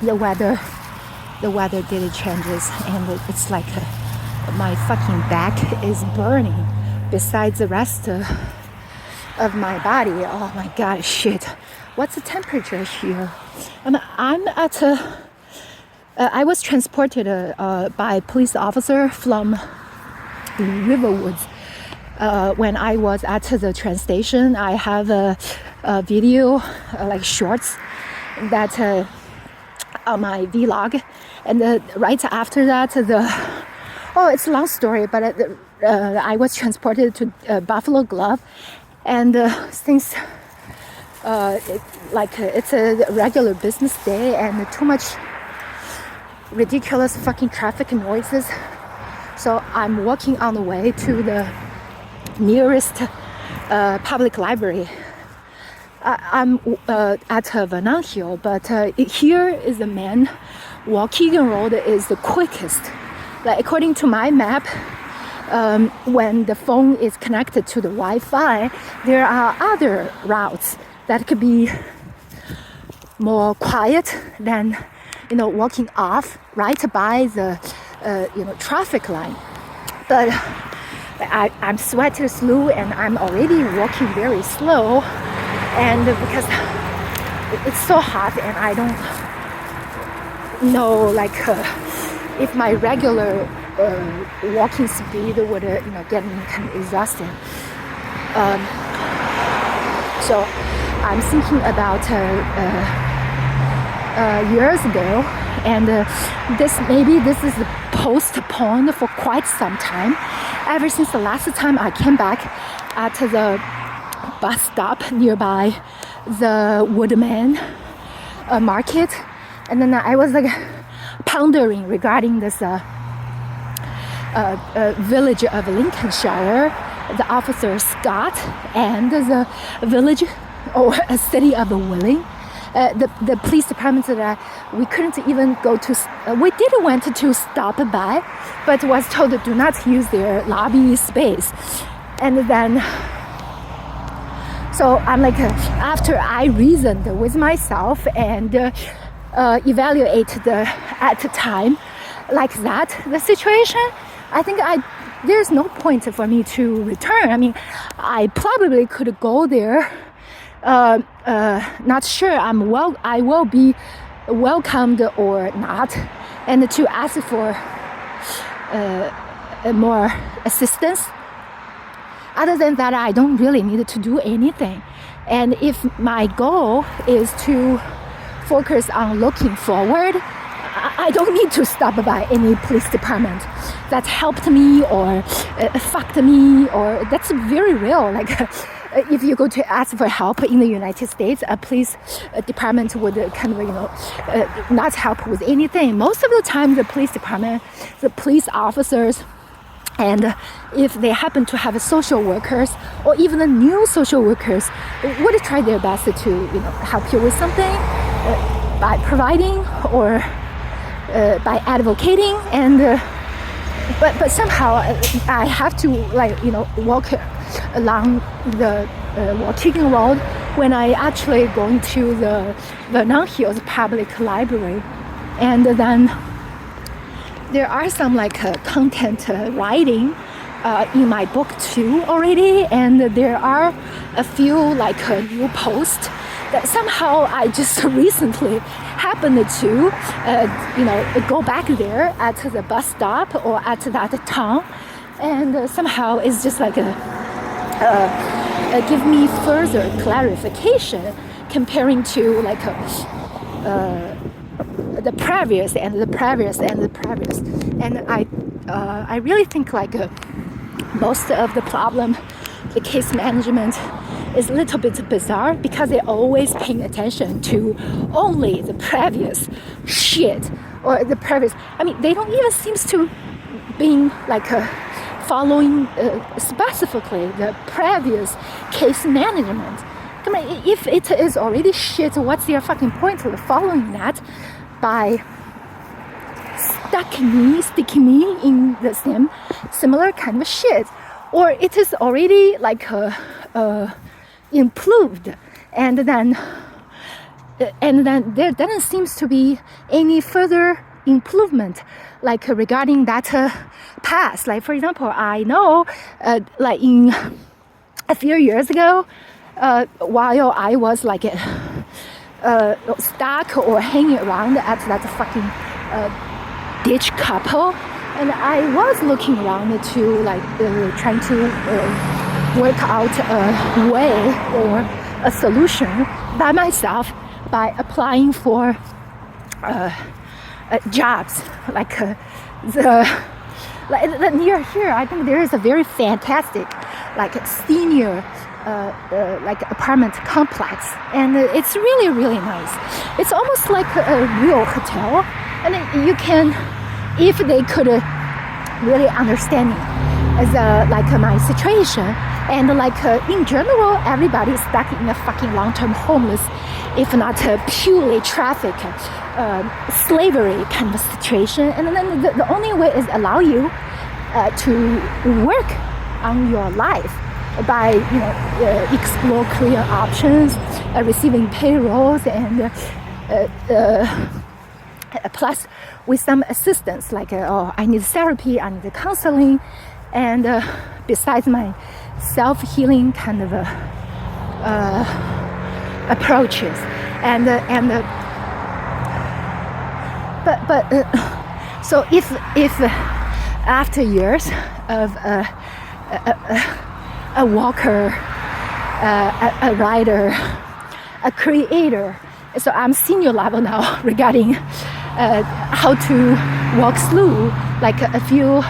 the weather daily changes, and it's like my fucking back is burning besides the rest of my body. Oh my god, shit. What's the temperature here? I'm at I was transported by a police officer from Riverwoods. When I was at the train station, I have a video, like shorts, that on my vlog, and right after that, it's a long story, but I was transported to Buffalo Grove, and since it's a regular business day and too much ridiculous fucking traffic noises, so I'm walking on the way to the nearest public library. I'm at Vernon Hill, but here is the main Waukegan Road is the quickest. Like, according to my map, when the phone is connected to the Wi-Fi, there are other routes that could be more quiet than, walking off right by the, traffic line. But I'm sweating through, and I'm already walking very slow, and because it's so hot, and I don't know, if my regular walking speed would, get me kind of exhausted. So I'm thinking about years ago, and this is postponed for quite some time. Ever since the last time I came back at the bus stop nearby the Woodman market, and then I was pondering regarding this village of Lincolnshire, the officer Scott, and the village or a city of Willing. The police department said we couldn't even go to. We did went to stop by, but was told do not use their lobby space. And then, so I'm after I reasoned with myself and evaluate at the time like that the situation, I think there's no point for me to return. I mean, I probably could go there. Not sure I will be welcomed or not, and to ask for more assistance. Other than that, I don't really need to do anything. And if my goal is to focus on looking forward, I don't need to stop by any police department that helped me or fucked me, or that's very real. If you go to ask for help in the United States, a police department would not help with anything. Most of the time, the police department, the police officers, and if they happen to have social workers or even the new social workers, would try their best to help you with something by providing or by advocating. And but somehow I have to walk along the Waukegan Road when I actually going to the Vernon Hills Public Library. And then there are some content writing in my book too already, and there are a few new posts that somehow I just recently happened to go back there at the bus stop or at that town, and somehow it's just give me further clarification comparing to the previous and the previous and the previous. And I really think most of the problem, the case management, is a little bit bizarre because they're always paying attention to only the previous shit or the previous. I mean, they don't even seem to being following specifically the previous case management. Come on, if it is already shit, what's their fucking point of following that by sticking me in the same similar kind of shit? Or it is already improved, and then and then there doesn't seem to be any further improvement, like regarding that past. Like, for example, I know, like in a few years ago, while I was like stuck or hanging around at that fucking ditch couple, and I was looking around to like trying to work out a way or a solution by myself by applying for jobs. Like near here, I think there is a very fantastic like senior like apartment complex, and it's really, really nice. It's almost like a real hotel, and you can, if they could really understand me as like my situation, and like in general, everybody is stuck in a fucking long-term homeless, if not purely traffic slavery kind of situation, and then the only way is allow you to work on your life by explore career options, receiving payrolls, and plus with some assistance, like I need therapy, I need counseling, and besides my self-healing kind of approaches, but so if after years of a walker, a writer, a creator. So I'm senior level now regarding how to walk through like a few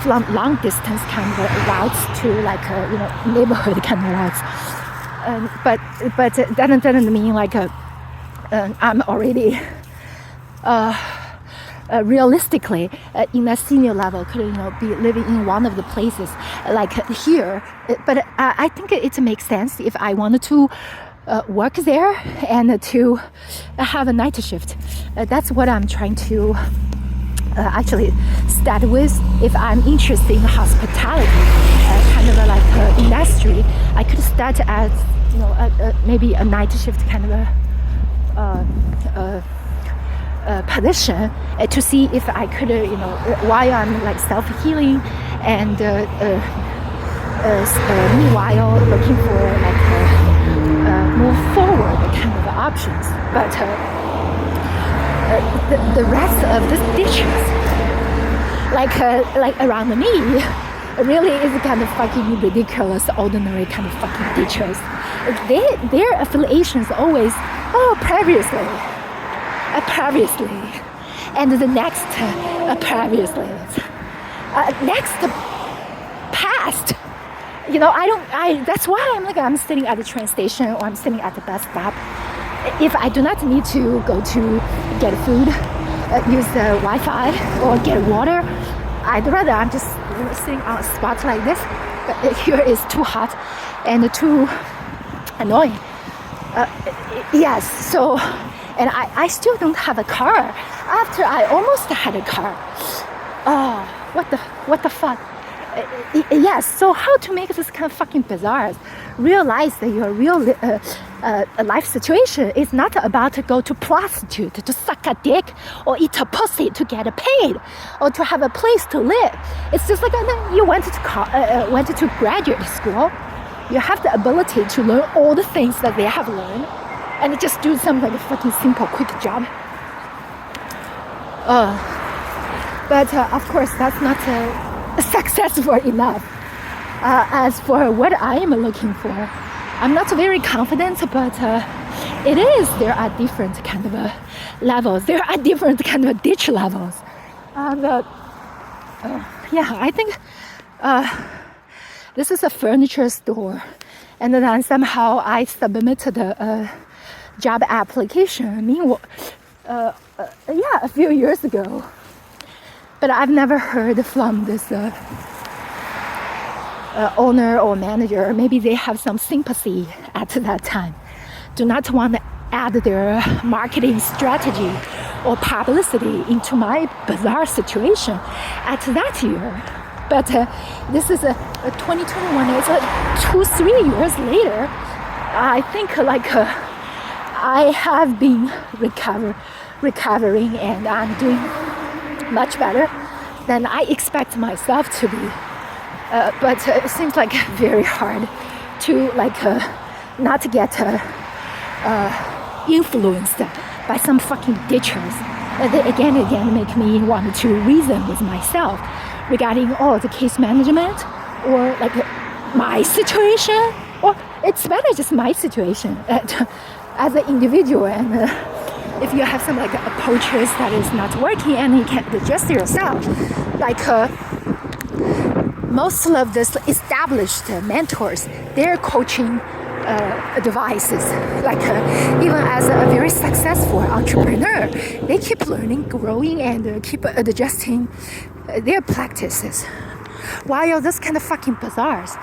from long distance kind of routes to like neighborhood kind of routes. But that doesn't mean like I'm already realistically in a senior level could be living in one of the places like here, but I think it makes sense if I wanted to work there and to have a night shift. That's what I'm trying to actually start with. If I'm interested in hospitality kind of like industry, I could start as maybe a night shift kind of a position to see if I could, while I'm like self-healing and meanwhile looking for like more forward kind of options. But the rest of the ditches, like around me, really is kind of fucking ridiculous, ordinary kind of fucking ditches. Their affiliations always, previously, and the next previously, next past. That's why I'm sitting at the train station or I'm sitting at the bus stop. If I do not need to go to get food, use the Wi-Fi or get water, I'd rather I'm just sitting on a spot like this. But here is too hot and too annoying. Yes, so. And I still don't have a car after I almost had a car. Oh, what the fuck? Yes, so how to make this kind of fucking bizarre? Realize that your real life situation is not about to go to prostitute, to suck a dick, or eat a pussy to get paid, or to have a place to live. It's just like you went to graduate school. You have the ability to learn all the things that they have learned, and just do some like a fucking simple, quick job. But of course, that's not successful enough. As for what I am looking for, I'm not very confident, but it is. There are different kind of levels. There are different kind of ditch levels. And I think this is a furniture store, and then somehow I submitted a job application. Meanwhile, a few years ago, but I've never heard from this owner or manager. Maybe they have some sympathy at that time. Do not want to add their marketing strategy or publicity into my bizarre situation at that year. But this is a 2021. It's 2-3 years later. I think I have been recovering, and I'm doing much better than I expect myself to be. But it seems like very hard to not get influenced by some fucking ditchers. They again and again make me want to reason with myself regarding the case management or like my situation, or it's better just my situation as an individual. And if you have some approaches that is not working and you can't adjust yourself, most of this established mentors, their coaching advices, even as a very successful entrepreneur, they keep learning, growing, and keep adjusting their practices. While this kind of fucking bazaars,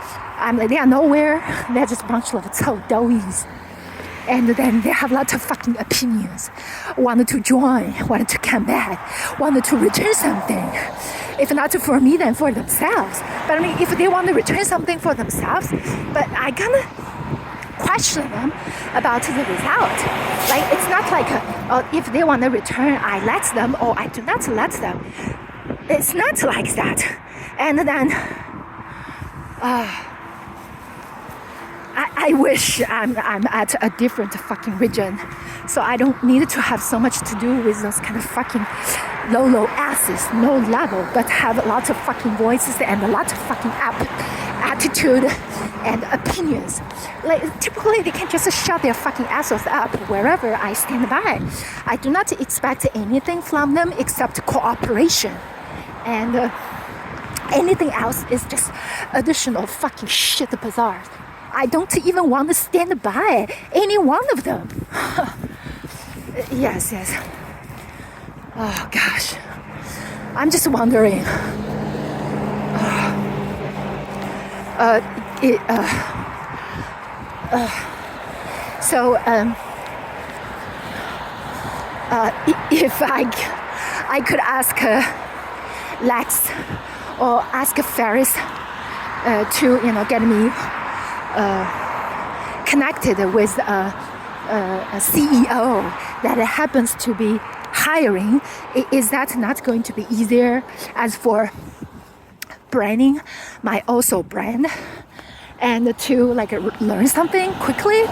they are nowhere. They're just a bunch of doughies. And then they have lots of fucking opinions. Wanted to join, wanted to come back, wanted to return something. If not for me, then for themselves. But if they want to return something for themselves, but I gonna question them about the result. It's not if they want to return, I let them, or I do not let them. It's not like that. And then I wish I'm at a different fucking region, so I don't need to have so much to do with those kind of fucking low asses, no level, but have lots of fucking voices and a lot of fucking attitude and opinions. Typically they can just shut their fucking asses up wherever I stand by. I do not expect anything from them except cooperation, and anything else is just additional fucking shit bazaar. I don't even want to stand by any one of them. Yes. Oh gosh, I'm just wondering. If I could ask Lex or ask Ferris to get me connected with a CEO that happens to be hiring, is that not going to be easier as for branding my also brand, and to learn something quickly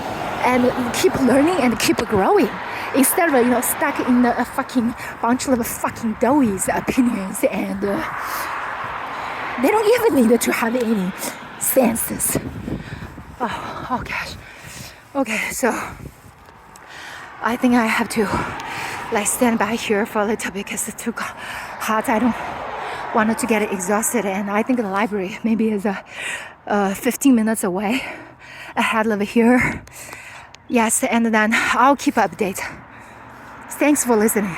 and keep learning and keep growing, instead of stuck in a fucking bunch of fucking doughies opinions, and they don't even need to have any senses. Oh gosh. Okay, so I think I have to stand by here for a little bit because it's too hot. I don't want to get exhausted, and I think the library maybe is 15 minutes away ahead of here. Yes, and then I'll keep update. Thanks for listening.